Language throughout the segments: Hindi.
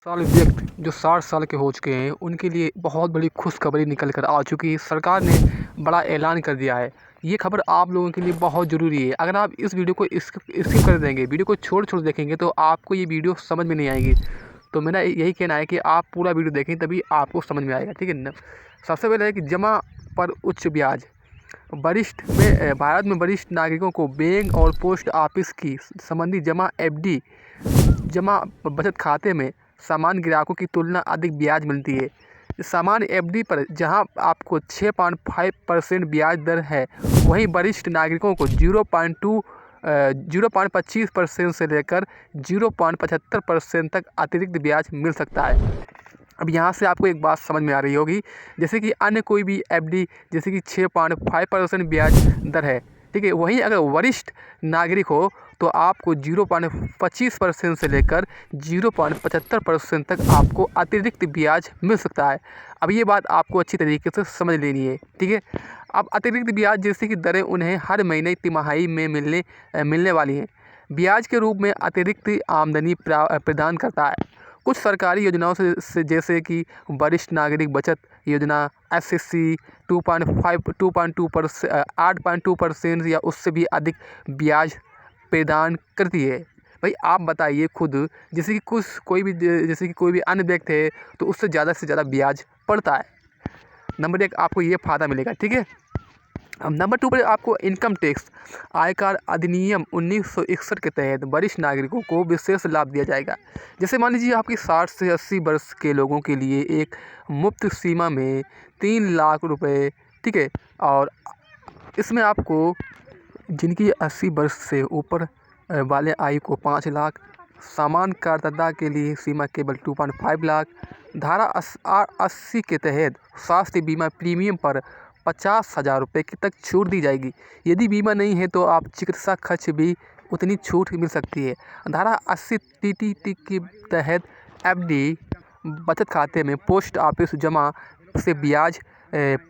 साल व्यक्ति जो 60 साल के हो चुके हैं उनके लिए बहुत बड़ी खुशखबरी निकल कर आ चुकी है। सरकार ने बड़ा ऐलान कर दिया है। ये खबर आप लोगों के लिए बहुत ज़रूरी है। अगर आप इस वीडियो को स्किप कर देंगे, वीडियो को छोड़ देखेंगे तो आपको ये वीडियो समझ में नहीं आएगी। तो मेरा यही कहना है कि आप पूरा वीडियो देखें, तभी आपको समझ में आएगा, ठीक है ना। सबसे पहले है कि जमा पर उच्च ब्याज। भारत में वरिष्ठ नागरिकों को बैंक और पोस्ट ऑफिस की संबंधी जमा एफडी जमा बचत खाते में सामान्य ग्राहकों की तुलना अधिक ब्याज मिलती है। सामान्य एफडी पर जहां आपको 6.5% ब्याज दर है, वहीं वरिष्ठ नागरिकों को 0.25% से लेकर 0.75% तक अतिरिक्त ब्याज मिल सकता है। अब यहाँ से आपको एक बात समझ में आ रही होगी, जैसे कि अन्य कोई भी एफडी जैसे कि 6.5% ब्याज दर है, ठीक है। वहीं अगर वरिष्ठ नागरिक हो तो आपको 0.25% से लेकर 0.75% तक आपको अतिरिक्त ब्याज मिल सकता है। अब ये बात आपको अच्छी तरीके से समझ लेनी है, ठीक है। अब अतिरिक्त ब्याज जैसे कि दरें उन्हें हर महीने तिमाही में मिलने वाली हैं। ब्याज के रूप में अतिरिक्त आमदनी प्रदान करता है। कुछ सरकारी योजनाओं से जैसे कि वरिष्ठ नागरिक बचत योजना, एसएससी 8.2% या उससे भी अधिक ब्याज प्रदान करती है। भाई आप बताइए खुद, जैसे कि कोई भी अन्य व्यक्ति है तो उससे ज़्यादा से ज़्यादा ब्याज पड़ता है। नंबर 1 आपको ये फ़ायदा मिलेगा, ठीक है। अब नंबर 2 पर आपको इनकम टैक्स आयकर अधिनियम 1961 के तहत वरिष्ठ नागरिकों को विशेष लाभ दिया जाएगा। जैसे मान लीजिए आपकी 60 से 80 वर्ष के लोगों के लिए एक मुफ्त सीमा में 3 लाख रुपए, ठीक है। और इसमें आपको जिनकी 80 वर्ष से ऊपर वाले आयु को 5 लाख, सामान्य करदाता के लिए सीमा केवल 2.5 लाख। धारा 80 के तहत स्वास्थ्य बीमा प्रीमियम पर 50,000 रुपये की तक छूट दी जाएगी। यदि बीमा नहीं है तो आप चिकित्सा खर्च भी उतनी छूट मिल सकती है। धारा 80 टीटी के तहत एफडी बचत खाते में पोस्ट ऑफिस जमा से ब्याज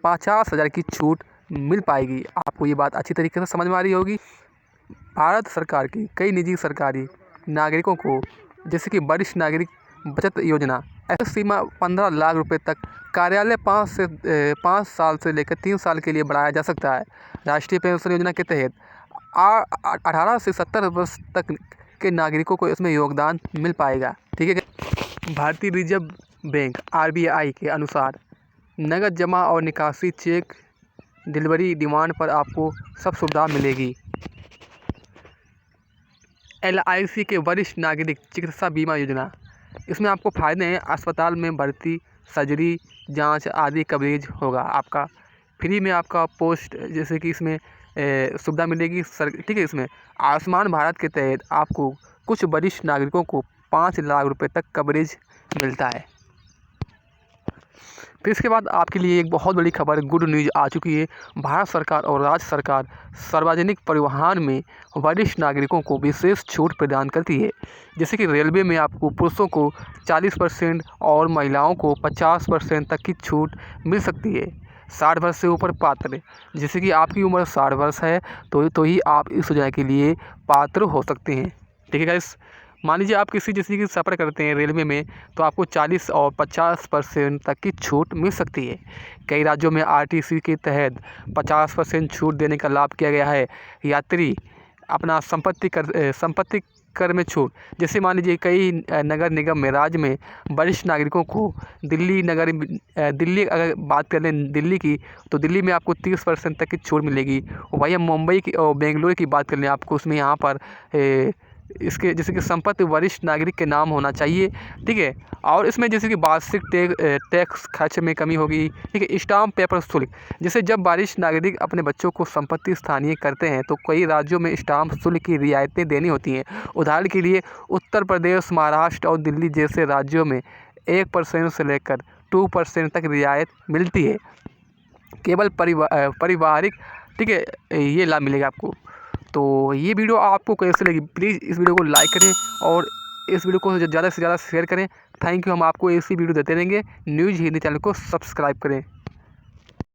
50,000 की छूट मिल पाएगी। आपको ये बात अच्छी तरीके से समझ में आ रही होगी। भारत सरकार की कई निजी सरकारी नागरिकों को जैसे कि वरिष्ठ नागरिक बचत योजना, ऐसी सीमा 15 लाख रुपए तक कार्यालय 5 साल से लेकर 3 साल के लिए बढ़ाया जा सकता है। राष्ट्रीय पेंशन योजना के तहत 18 से 70 वर्ष तक के नागरिकों को इसमें योगदान मिल पाएगा, ठीक है। भारतीय रिजर्व बैंक आरबीआई के अनुसार नगद जमा और निकासी, चेक डिलीवरी, डिमांड पर आपको सब सुविधा मिलेगी। LIC के वरिष्ठ नागरिक चिकित्सा बीमा योजना, इसमें आपको फ़ायदे हैं। अस्पताल में भर्ती, सर्जरी, जांच आदि कवरेज होगा आपका। फ्री में आपका पोस्ट जैसे कि इसमें सुविधा मिलेगी ठीक है। इसमें आयुष्मान भारत के तहत आपको कुछ वरिष्ठ नागरिकों को 5 लाख रुपए तक कवरेज मिलता है। फिर इसके बाद आपके लिए एक बहुत बड़ी खबर, गुड न्यूज़ आ चुकी है। भारत सरकार और राज्य सरकार सार्वजनिक परिवहन में वरिष्ठ नागरिकों को विशेष छूट प्रदान करती है। जैसे कि रेलवे में आपको पुरुषों को 40% और महिलाओं को 50% तक की छूट मिल सकती है। 60 वर्ष से ऊपर पात्र, जैसे कि आपकी उम्र 60 वर्ष है तो ही आप इस योजना के लिए पात्र हो सकते हैं, ठीक है गाइस। मान लीजिए आप किसी जैसे कि सफ़र करते हैं रेलवे में तो आपको 40 और 50% तक की छूट मिल सकती है। कई राज्यों में आरटीसी के तहत 50% छूट देने का लाभ किया गया है। यात्री अपना संपत्ति कर में छूट, जैसे मान लीजिए कई नगर निगम में राज्य में वरिष्ठ नागरिकों को दिल्ली अगर बात कर लें दिल्ली की, तो दिल्ली में आपको 30% तक की छूट मिलेगी। वहीं मुंबई की और बेंगलुरु की बात कर लें आपको, उसमें यहाँ पर इसके जैसे कि संपत्ति वरिष्ठ नागरिक के नाम होना चाहिए, ठीक है। और इसमें जैसे कि वार्षिक टैक्स खर्च में कमी होगी, ठीक है। स्टाम्प पेपर शुल्क, जैसे जब वरिष्ठ नागरिक अपने बच्चों को संपत्ति स्थानीय करते हैं तो कई राज्यों में स्टाम्प शुल्क की रियायतें देनी होती हैं। उदाहरण के लिए उत्तर प्रदेश, महाराष्ट्र और दिल्ली जैसे राज्यों में 1% से लेकर 2% तक रियायत मिलती है। केवल पारिवारिक, ठीक है, ये लाभ मिलेगा आपको। तो ये वीडियो आपको कैसे लगी, प्लीज़ इस वीडियो को लाइक करें और इस वीडियो को ज़्यादा से ज़्यादा शेयर करें। Thank you. हम आपको ऐसी वीडियो देते रहेंगे। न्यूज़ हिंदी चैनल को सब्सक्राइब करें।